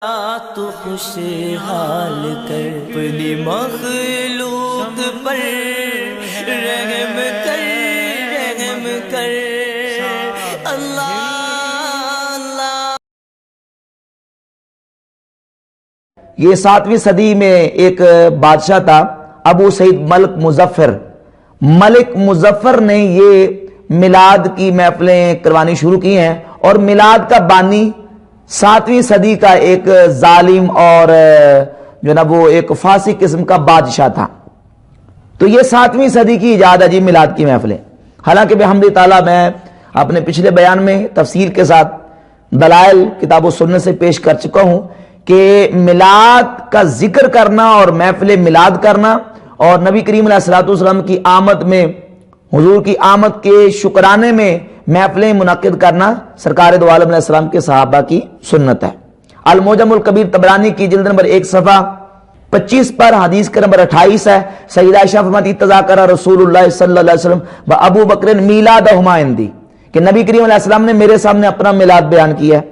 تو خوشحال کر اپنی مخلوق پر رحم کر اللہ اللہ۔ یہ 7ویں صدی میں ایک بادشاہ تھا ابو سعید ملک مظفر۔ ملک مظفر نے یہ میلاد کی محفلیں کروانی شروع کی ہیں، اور میلاد کا بانی 7ویں صدی کا ایک ظالم اور جو نا وہ ایک فاسق قسم کا بادشاہ تھا۔ تو یہ 7ویں صدی کی ایجاد ہے جی میلاد کی محفلیں۔ حالانکہ بحمد تعالیٰ میں اپنے پچھلے بیان میں تفصیل کے ساتھ دلائل کتاب و سنت سے پیش کر چکا ہوں کہ میلاد کا ذکر کرنا اور محفل میلاد کرنا اور نبی کریم علیہ الصلوۃ والسلام کی آمد میں، حضور کی آمد کے شکرانے میں محفلیں منعقد کرنا سرکار دو عالم علیہ السلام کے صحابہ کی سنت ہے۔ المعجم الکبیر طبرانی کی جلد نمبر 1 صفحہ 25 پر حدیث کا نمبر 28 ہے۔ سیدہ عائشہ فرماتی تذاکر رسول اللہ صلی اللہ علیہ وسلم و ابو بکر میلادہما عندی، کہ نبی کریم علیہ السلام نے میرے سامنے اپنا میلاد بیان کیا ہے۔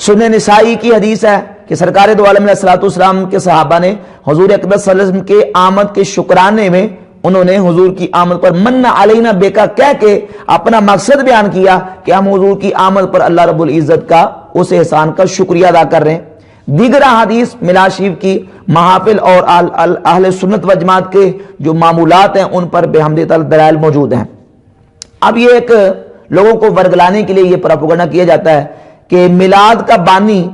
سنن نسائی کی حدیث ہے کہ سرکار دو عالم علیہ السلام کے صحابہ نے حضور اقدس صلی اللہ علیہ وسلم کے آمد کے شکرانے میں انہوں نے حضور کی آمد پر من علینا بیکا کہہ کے اپنا مقصد بیان کیا کہ ہم حضور کی آمد پر اللہ رب العزت کا اس احسان کا شکریہ ادا کر رہے ہیں۔ دیگر حدیث میلاد شریف کی محافل اور اہل سنت و جماعت کے جو معمولات ہیں ان پر بحمد تعالی دلائل موجود ہیں۔ اب یہ ایک لوگوں کو ورگلانے کے لیے یہ پروپیگنڈا کیا جاتا ہے کہ میلاد کا بانی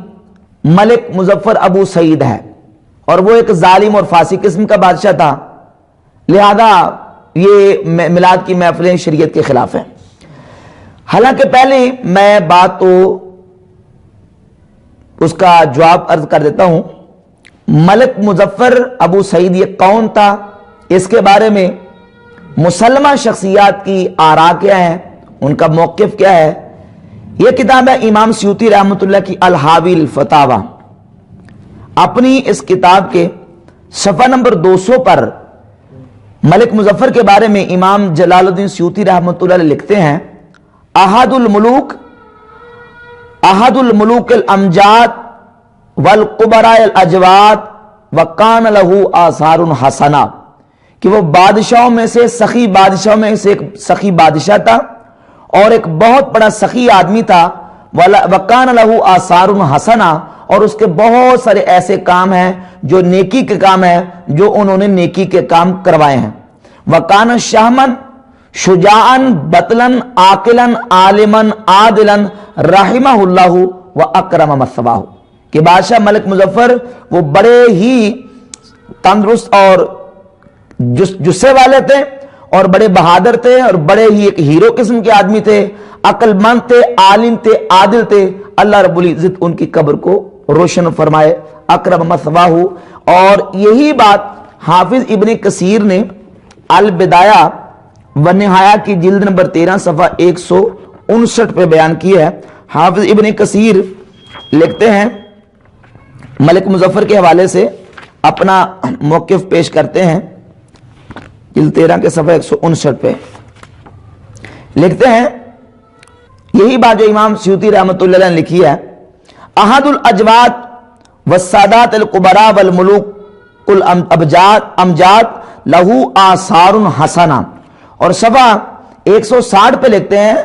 ملک مظفر ابو سعید ہے، اور وہ ایک ظالم اور فاسق قسم کا بادشاہ تھا، لہذا یہ میلاد کی محفلیں شریعت کے خلاف ہیں۔ حالانکہ پہلے میں بات تو اس کا جواب عرض کر دیتا ہوں۔ ملک مظفر ابو سعید یہ کون تھا، اس کے بارے میں مسلمہ شخصیات کی آراء کیا ہے، ان کا موقف کیا ہے، یہ کتاب ہے امام سیوطی رحمۃ اللہ کی الحاوی الفتاوی۔ اپنی اس کتاب کے صفحہ نمبر 200 پر ملک مظفر کے بارے میں امام جلال الدین سیوطی رحمۃ اللہ علیہ لکھتے ہیں احد الملوک الامجاد والقبراء الاجواد وکان لہ آثار حسنہ، کہ وہ بادشاہوں میں سے سخی بادشاہوں میں سے ایک سخی بادشاہ تھا اور ایک بہت بڑا سخی آدمی تھا، وکان لہ آثار حسنہ، اور اس کے بہت سارے ایسے کام ہیں جو نیکی کے کام ہیں، جو انہوں نے نیکی کے کام کروائے ہیں۔ وکان شہمن شجاعن بطلن عاقلن عالمن عادلن رحمہ اللہ و اکرم مثواہ، کہ بادشاہ ملک مظفر وہ بڑے ہی تندرست اور جسے والے تھے اور بڑے بہادر تھے اور بڑے ہی ایک ہیرو قسم کے آدمی تھے، عقل مند تھے، عالم تھے، عادل تھے۔ اللہ رب العزت ان کی قبر کو روشن فرمائے، اکرم مثواہ۔ اور یہی بات حافظ ابن کثیر نے البدایہ و نہایہ کی جلد نمبر 13 صفحہ 159 پہ بیان کی ہے۔ حافظ ابن کثیر لکھتے ہیں، ملک مظفر کے حوالے سے اپنا موقف پیش کرتے ہیں، جلد 13 کے صفحہ 159 پہ لکھتے ہیں یہی بات جو امام سیوطی رحمۃ اللہ علیہ نے لکھی ہے، احد الاجواد والسادات القبراء والملوک الامجاد لہو آثار حسنہ، اور صفحہ 160 پہ لکھتے ہیں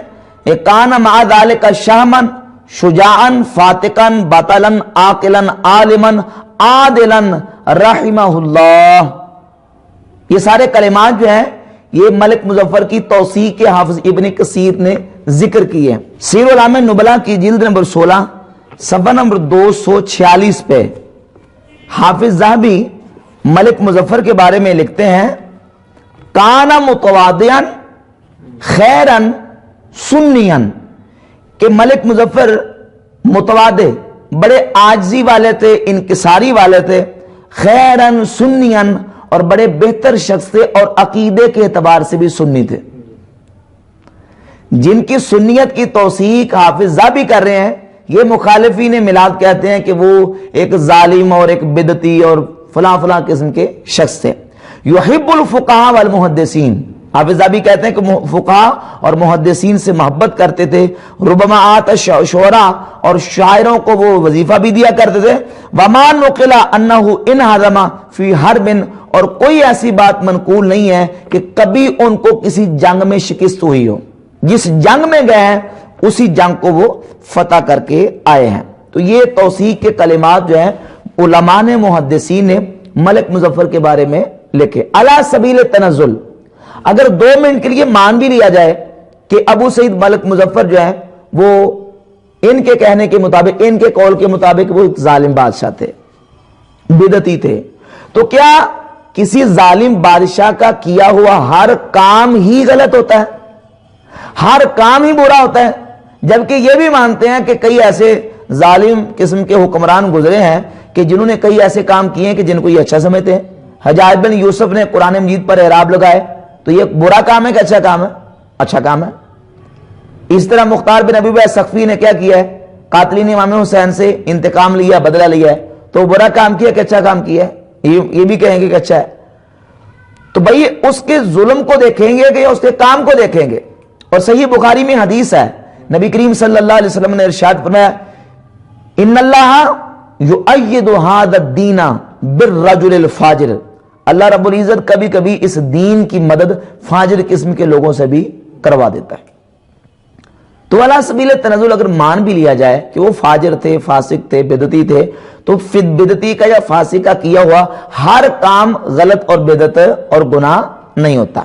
کان مع ذلک شہمن شجاعن فاتقن بطلن عاقلن عالمن عادلن رحمہ اللہ۔ یہ سارے کلمات جو ہیں یہ ملک مظفر کی توثیق کے حافظ ابن کثیر نے ذکر کی ہے۔ سیر اعلام نبلاء کی جلد نمبر 16 صفحہ نمبر 246 پہ حافظ ذہبی ملک مظفر کے بارے میں لکھتے ہیں کان متواضعا خیرن سنین، کہ ملک مظفر متواضع بڑے عاجزی والے تھے، انکساری والے تھے، خیرن سنین، اور بڑے بہتر شخص تھے اور عقیدے کے اعتبار سے بھی سنی تھے۔ جن کی سنیت کی توثیق حافظ ذہبی کر رہے ہیں، یہ مخالفین میلاد کہتے ہیں کہ وہ ایک ظالم اور ایک بدعتی اور فلاں فلاں قسم کے شخص تھے۔ یحب الفقہاء والمحدثین، حافظ ذہبی کہتے ہیں کہ فقہا اور محدثین سے محبت کرتے تھے، ربما آت شعراء اور شاعروں کو وہ وظیفہ بھی دیا کرتے تھے، وما نقل انہ ان حرم فی حرب، اور کوئی ایسی بات منقول نہیں ہے کہ کبھی ان کو کسی جنگ میں شکست ہوئی ہو، جس جنگ میں گئے ہیں اسی جنگ کو وہ فتح کر کے آئے ہیں۔ تو یہ توثیق کے کلمات جو ہیں علماء نے محدثین نے ملک مظفر کے بارے میں لکھے۔ علی سبیل تنزل، اگر 2 منٹ کے لیے مان بھی لیا جائے کہ ابو سعید ملک مظفر جو ہے وہ ان کے کہنے کے مطابق، ان کے قول کے مطابق وہ ظالم بادشاہ تھے، بدعتی تھے، تو کیا کسی ظالم بادشاہ کا کیا ہوا ہر کام ہی غلط ہوتا ہے، ہر کام ہی برا ہوتا ہے؟ جبکہ یہ بھی مانتے ہیں کہ کئی ایسے ظالم قسم کے حکمران گزرے ہیں کہ جنہوں نے کئی ایسے کام کیے ہیں کہ جن کو یہ اچھا سمجھتے ہیں۔ حجاج بن یوسف نے قرآن مجید پر اعراب لگائے تو یہ برا کام ہے کہ اچھا کام ہے؟ اچھا کام ہے۔ اس طرح مختار بن ابی بکر سقفی نے کیا کیا ہے؟ قاتلین امام حسین سے انتقام لیا، بدلہ لیا ہے، تو برا کام کیا کہ اچھا کام کیا ہے؟ یہ بھی کہیں گے کہ اچھا ہے۔ تو بھئی اس کے ظلم کو دیکھیں گے کہ اس کے کام کو دیکھیں گے؟ اور صحیح بخاری میں حدیث ہے، نبی کریم صلی اللہ علیہ وسلم نے ارشاد فرمایا ان اللہ یؤید ھذا الدین بالرجل الفاجر، اللہ رب العزت کبھی کبھی اس دین کی مدد فاجر قسم کے لوگوں سے بھی کروا دیتا ہے۔ تو علی سبیل تنزل اگر مان بھی لیا جائے کہ وہ فاجر تھے، فاسق تھے، بدعتی تھے، تو بدعتی کا یا فاسق کا کیا ہوا ہر کام غلط اور بدعت اور گناہ نہیں ہوتا۔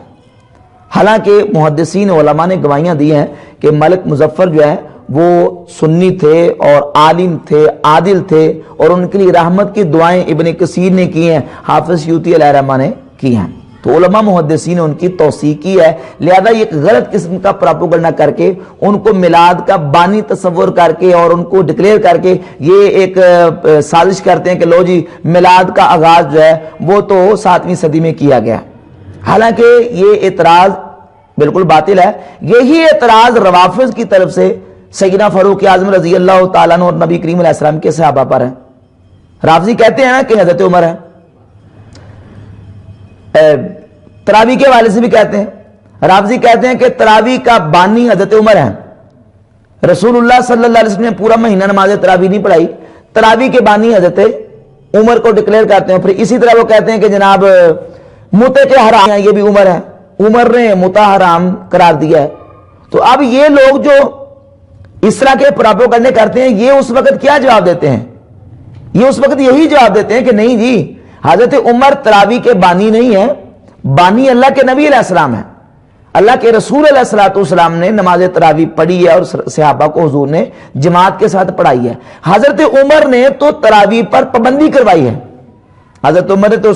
حالانکہ محدثین علماء نے گواہیاں دی ہیں کہ ملک مظفر جو ہے وہ سنی تھے اور عالم تھے، عادل تھے، اور ان کے لیے رحمت کی دعائیں ابن کثیر نے کی ہیں، حافظ سیوطی علیہ رحمہ نے کی ہیں۔ تو علماء محدثین نے ان کی توثیق کی ہے، لہذا یہ غلط قسم کا پراپوگنڈا کر کے ان کو میلاد کا بانی تصور کر کے اور ان کو ڈکلیئر کر کے یہ ایک سازش کرتے ہیں کہ لو جی میلاد کا آغاز جو ہے وہ تو 7ویں صدی میں کیا گیا۔ حالانکہ یہ اعتراض بالکل باطل ہے۔ یہی اعتراض روافض کی طرف سے سیدنا فاروق اعظم رضی اللہ تعالیٰ عنہ اور نبی کریم علیہ السلام کے صحابہ پر ہے۔ رافضی کہتے ہیں نا کہ حضرت عمر ہے، تراویح کے والے سے بھی کہتے ہیں، رافضی کہتے ہیں کہ تراویح کا بانی حضرت عمر ہے۔ رسول اللہ صلی اللہ علیہ وسلم نے پورا مہینہ نماز تراویح نہیں پڑھائی، تراویح کے بانی حضرت عمر کو ڈکلیئر کرتے ہیں۔ پھر اسی طرح وہ کہتے ہیں کہ جناب متع کے حرام ہیں، یہ بھی عمر ہے، عمر نے متع حرام قرار دیا ہے۔ تو اب یہ لوگ جو اس طرح کے پراپوگنڈے کرتے ہیں، یہ اس وقت کیا جواب دیتے ہیں؟ یہ اس وقت یہی جواب دیتے ہیں کہ نہیں جی، حضرت عمر تراویح کے بانی نہیں ہے، بانی اللہ کے نبی علیہ السلام ہے، اللہ کے رسول علیہ الصلوۃ والسلام نے نماز تراویح پڑھی ہے اور صحابہ کو حضور نے جماعت کے ساتھ پڑھائی ہے۔ حضرت عمر نے تو تراویح پر پابندی کروائی ہے، حضرت عمر نے تو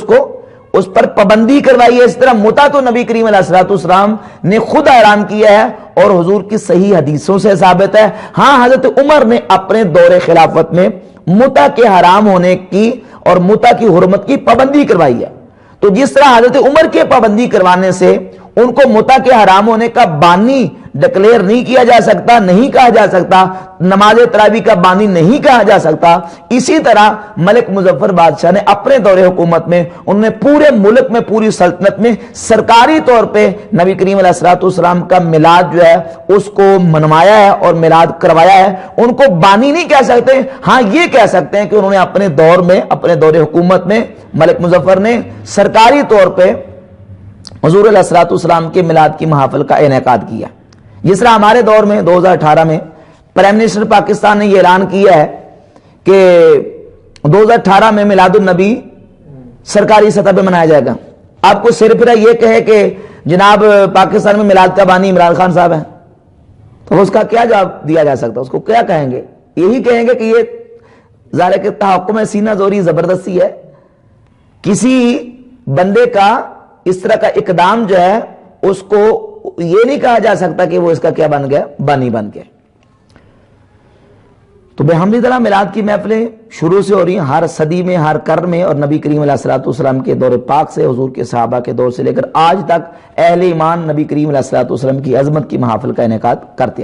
اس پر پابندی کروائی ہے۔ اس طرح متع تو نبی کریم علیہ الصلوۃ والسلام نے خود اعلان کیا ہے اور حضور کی صحیح حدیثوں سے ثابت ہے۔ ہاں حضرت عمر نے اپنے دور خلافت میں متع کے حرام ہونے کی اور متع کی حرمت کی پابندی کروائی ہے۔ تو جس طرح حضرت عمر کے پابندی کروانے سے ان کو متع کے حرام ہونے کا بانی ڈکلیئر نہیں کیا جا سکتا، نہیں کہا جا سکتا، نماز تراویح کا بانی نہیں کہا جا سکتا، اسی طرح ملک مظفر بادشاہ نے اپنے دور حکومت میں انہوں نے پورے ملک میں، پوری سلطنت میں سرکاری طور پہ نبی کریم علیہ الصلوۃ والسلام کا میلاد جو ہے اس کو منوایا ہے اور میلاد کروایا ہے۔ ان کو بانی نہیں کہہ سکتے، ہاں یہ کہہ سکتے ہیں کہ انہوں نے اپنے دور میں، اپنے دور حکومت میں ملک مظفر نے سرکاری طور پہ حضور علیہ الصلوۃ والسلام کے میلاد کی محافل کا انعقاد کیا۔ جس طرح ہمارے دور میں 2018 میں پرائم منسٹر پاکستان نے یہ اعلان کیا ہے کہ 2018 میں میلاد النبی سرکاری سطح پہ منایا جائے گا۔ آپ کو صرف یہ کہے کہ جناب پاکستان میں میلاد کا بانی عمران خان صاحب ہیں، تو اس کا کیا جواب دیا جا سکتا؟ اس کو کیا کہیں گے؟ یہی کہیں گے کہ یہ ظاہر کہ تحکم سینہ زوری زبردستی ہے۔ کسی بندے کا اس طرح کا اقدام جو ہے اس کو یہ نہیں کہا جا سکتا کہ وہ اس کا کیا بن گیا، بانی بن گیا۔ تو الحمدللہ میلاد کی محفلیں شروع سے ہو رہی ہیں، ہر صدی میں، ہر قرن میں، اور نبی کریم علیہ الصلوۃ والسلام کے دور پاک سے، حضور کے صحابہ کے دور سے لے کر آج تک اہل ایمان نبی کریم علیہ الصلوۃ والسلام کی عظمت کی محافل کا انعقاد کرتے آ